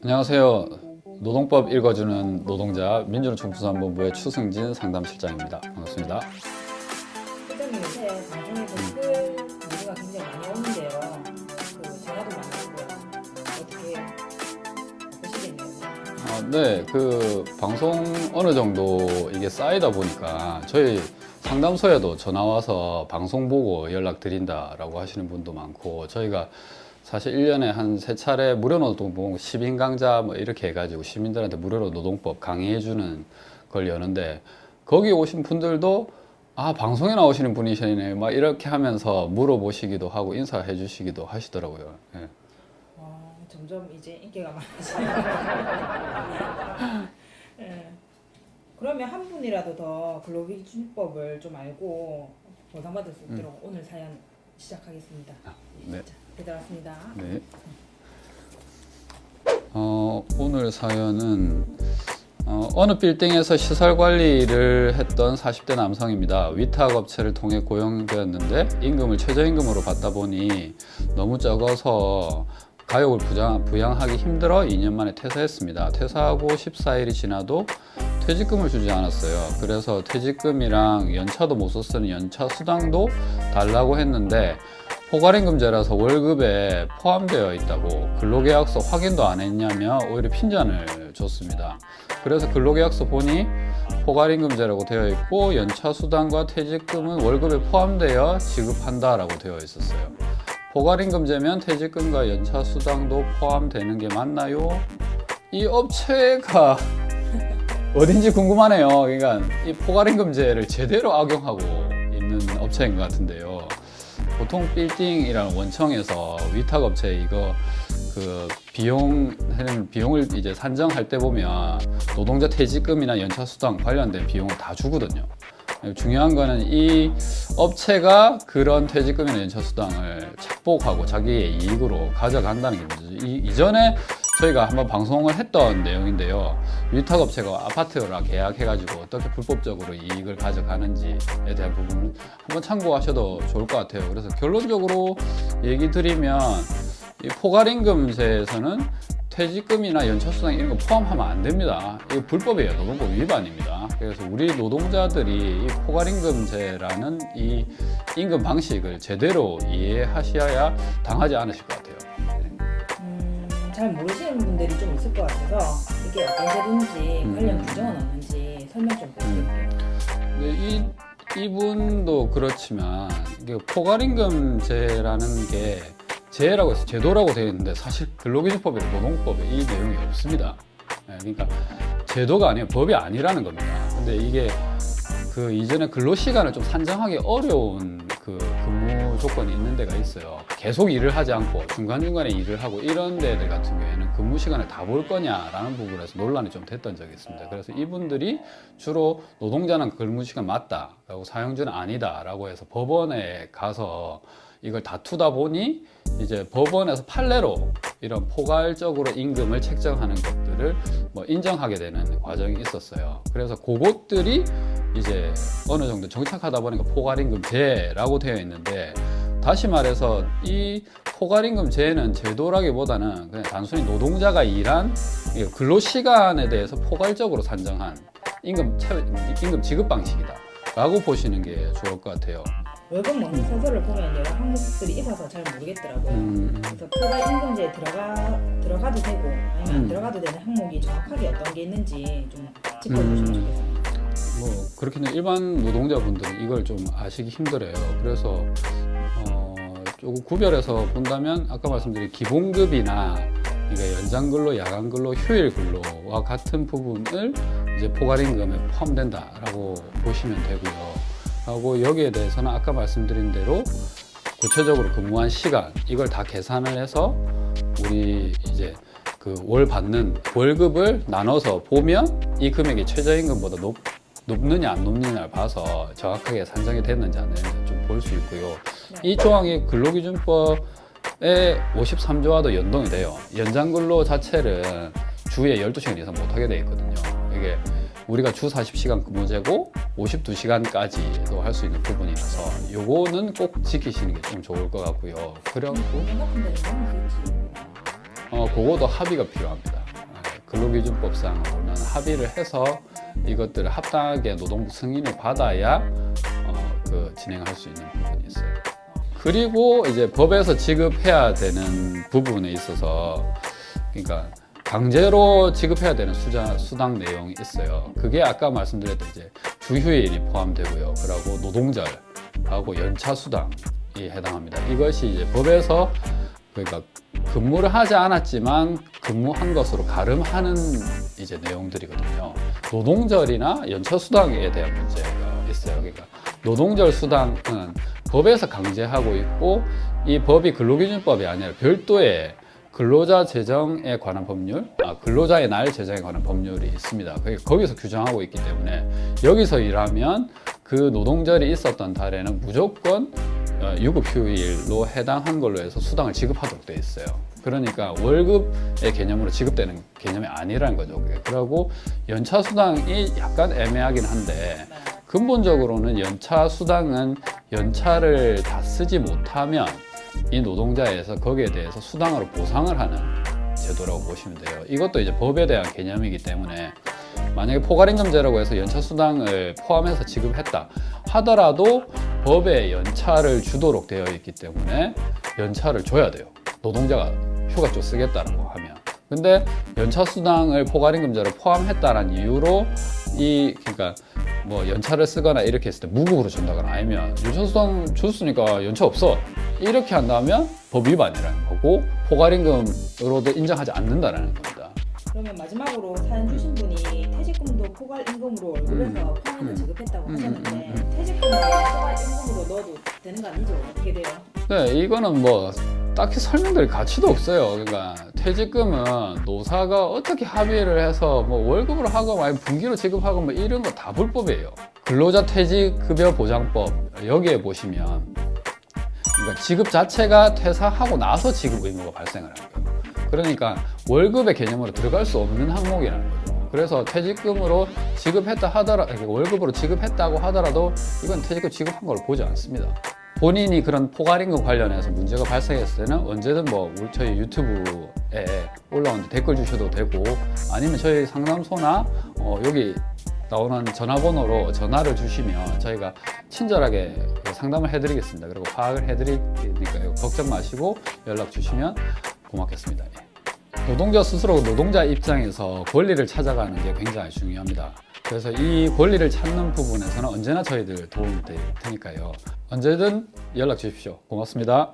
안녕하세요. 노동법 읽어주는 노동자 민주노총부산본부의 추승진 상담실장입니다. 반갑습니다. 실장님 요새 방송에서 댓글 문의가 굉장히 많이 오는데요. 전화도 많이 오고요. 어떻게 보시겠네요? 네, 방송 어느 정도 이게 쌓이다 보니까 저희 상담소에도 전화 와서 방송 보고 연락드린다라고 하시는 분도 많고, 저희가 사실 1년에 한 3차례 무료 노동법 시민 강좌 이렇게 해가지고 시민들한테 무료로 노동법 강의해주는 걸 여는데, 거기 오신 분들도 방송에 나오시는 분이시네 막 이렇게 하면서 물어보시기도 하고 인사해 주시기도 하시더라고요. 예. 점점 이제 인기가 많아지네요. 네. 그러면 한 분이라도 더 근로기준법을 좀 알고 보상받을 수 있도록 오늘 사연 시작하겠습니다. 네. 들어왔습니다. 네. 오늘 사연은 어느 빌딩에서 시설 관리를 했던 40대 남성입니다. 위탁업체를 통해 고용되었는데 임금을 최저임금으로 받다 보니 너무 적어서 가욕을 부양하기 힘들어 2년 만에 퇴사했습니다. 퇴사하고 14일이 지나도 퇴직금을 주지 않았어요. 그래서 퇴직금이랑 연차도 못 썼으니 연차 수당도 달라고 했는데 포괄임금제라서 월급에 포함되어 있다고 근로계약서 확인도 안 했냐며 오히려 핀잔을 줬습니다. 그래서 근로계약서 보니 포괄임금제라고 되어 있고 연차 수당과 퇴직금은 월급에 포함되어 지급한다라고 되어 있었어요. 포괄임금제면 퇴직금과 연차 수당도 포함되는 게 맞나요? 이 업체가 어딘지 궁금하네요. 그러니까 이 포괄임금제를 제대로 악용하고 있는 업체인 것 같은데요. 보통 빌딩이라는 원청에서 위탁업체 이거 비용을 이제 산정할 때 보면 노동자 퇴직금이나 연차 수당 관련된 비용을 다 주거든요. 중요한 거는 이 업체가 그런 퇴직금이나 연차 수당을 착복하고 자기의 이익으로 가져간다는 게 문제죠. 이전에 저희가 한번 방송을 했던 내용인데요. 위탁업체가 아파트랑 계약해가지고 어떻게 불법적으로 이익을 가져가는지에 대한 부분을 한번 참고하셔도 좋을 것 같아요. 그래서 결론적으로 얘기 드리면 이 포괄임금제에서는 퇴직금이나 연차수당 이런 거 포함하면 안 됩니다. 이거 불법이에요. 노동법 위반입니다. 그래서 우리 노동자들이 이 포괄임금제라는 이 임금 방식을 제대로 이해하셔야 당하지 않으실 것 같아요. 잘 모르시는 분들이 좀 있을 것 같아서 이게 어떤 제도인지 관련 규정은 없는지 설명 좀 부탁드릴게요. 네, 이분도 그렇지만 이게 포괄임금제라는 게 제라고 해서 제도라고 되어 있는데 사실 근로기준법이나 노동법에 이 내용이 없습니다. 네, 그러니까 제도가 아니에요. 법이 아니라는 겁니다. 근데 이게 이전에 근로시간을 좀 산정하기 어려운 근무 조건이 있는 데가 있어요. 계속 일을 하지 않고 중간중간에 일을 하고 이런 데들 같은 경우에는 근무 시간을 다 볼 거냐라는 부분에서 논란이 좀 됐던 적이 있습니다. 그래서 이분들이 주로 노동자는 근무 시간 맞다라고 사용주는 아니다라고 해서 법원에 가서 이걸 다투다 보니 이제 법원에서 판례로 이런 포괄적으로 임금을 책정하는 것들을 인정하게 되는 과정이 있었어요. 그래서 그것들이 이제 어느 정도 정착하다 보니까 포괄임금제라고 되어 있는데, 다시 말해서 이 포괄임금제는 제도라기보다는 그냥 단순히 노동자가 일한 근로시간에 대해서 포괄적으로 산정한 임금 지급 방식이다 라고 보시는 게 좋을 것 같아요. 월급 먹는 서서를 보면 여러 항목들이 있어서 잘 모르겠더라고요. 그래서 포괄임금제에 들어가도 되고 아니면 안 들어가도 되는 항목이 정확하게 어떤 게 있는지 좀 짚어주시면 좋겠습니다. 그렇게는 일반 노동자분들은 이걸 좀 아시기 힘들어요. 그래서 조금 구별해서 본다면 아까 말씀드린 기본급이나 그러니까 연장근로, 야간근로, 휴일근로와 같은 부분을 이제 포괄임금에 포함된다라고 보시면 되고요. 하고 여기에 대해서는 아까 말씀드린 대로 구체적으로 근무한 시간 이걸 다 계산을 해서 우리 이제 월 받는 월급을 나눠서 보면 이 금액이 최저임금보다 높느냐 안 높느냐를 봐서 정확하게 산정이 됐는지 안 됐는지 좀 볼 수 있고요. 이 조항이 근로기준법의 53조와도 연동이 돼요. 연장근로 자체를 주에 12시간 이상 못하게 돼 있거든요. 이게 우리가 주 40시간 근무제고 52시간까지도 할 수 있는 부분이라서 요거는 꼭 지키시는 게 좀 좋을 것 같고요. 그리고 그거도 합의가 필요합니다. 근로기준법상으로는 합의를 해서 이것들을 합당하게 노동부 승인을 받아야 진행할 수 있는 부분이 있어요. 그리고 이제 법에서 지급해야 되는 부분에 있어서 그러니까 강제로 지급해야 되는 수당 내용이 있어요. 그게 아까 말씀드렸던 이제 주휴일이 포함되고요. 그리고 노동절하고 연차 수당이 해당합니다. 이것이 이제 법에서 그러니까 근무를 하지 않았지만 근무한 것으로 가름하는 이제 내용들이거든요. 노동절이나 연차 수당에 대한 문제가 있어요. 그러니까 노동절 수당은 법에서 강제하고 있고 이 법이 근로기준법이 아니라 별도의 근로자 재정에 관한 법률, 근로자의 날 재정에 관한 법률이 있습니다. 거기서 규정하고 있기 때문에 여기서 일하면 그 노동절이 있었던 달에는 무조건 유급휴일로 해당한 걸로 해서 수당을 지급하도록 되어 있어요. 그러니까 월급의 개념으로 지급되는 개념이 아니라는 거죠. 그리고 연차 수당이 약간 애매하긴 한데 근본적으로는 연차 수당은 연차를 다 쓰지 못하면 이 노동자에서 거기에 대해서 수당으로 보상을 하는 제도라고 보시면 돼요. 이것도 이제 법에 대한 개념이기 때문에 만약에 포괄임금제라고 해서 연차 수당을 포함해서 지급했다 하더라도 법에 연차를 주도록 되어 있기 때문에 연차를 줘야 돼요. 노동자가 휴가조 쓰겠다라고 하면. 근데 연차 수당을 포괄임금제로 포함했다는 이유로 그러니까 뭐 연차를 쓰거나 이렇게 했을 때 무급으로 준다거나 아니면 연차 수당 줬으니까 연차 없어 이렇게 한다면 법 위반이라는 거고 포괄임금으로도 인정하지 않는다라는 겁니다. 그러면 마지막으로 사연 주신 분이 퇴직금도 포괄임금으로 월급에서 포함해서 지급했다고 하셨는데 퇴직금을 포괄임금으로 넣어도 되는 거 아니죠? 어떻게 돼요? 네, 이거는 뭐 딱히 설명드릴 가치도 없어요. 그러니까 퇴직금은 노사가 어떻게 합의를 해서 뭐 월급으로 하고 아니면 분기로 지급하고 뭐 이런 거 다 불법이에요. 근로자 퇴직급여 보장법 여기에 보시면 그러니까 지급 자체가 퇴사하고 나서 지급 의무가 발생을 하는 거예요. 그러니까 월급의 개념으로 들어갈 수 없는 항목이라는 거죠. 그래서 퇴직금으로 지급했다 하더라도 월급으로 지급했다고 하더라도 이건 퇴직금 지급한 걸 보지 않습니다. 본인이 그런 포괄임금 관련해서 문제가 발생했을 때는 언제든 뭐 저희 유튜브에 올라오는데 댓글 주셔도 되고 아니면 저희 상담소나 여기 나오는 전화번호로 전화를 주시면 저희가 친절하게 상담을 해드리겠습니다. 그리고 파악을 해드리니까요. 걱정 마시고 연락 주시면 고맙겠습니다. 노동자 스스로 노동자 입장에서 권리를 찾아가는 게 굉장히 중요합니다. 그래서 이 권리를 찾는 부분에서는 언제나 저희들 도움이 될 테니까요. 언제든 연락 주십시오. 고맙습니다.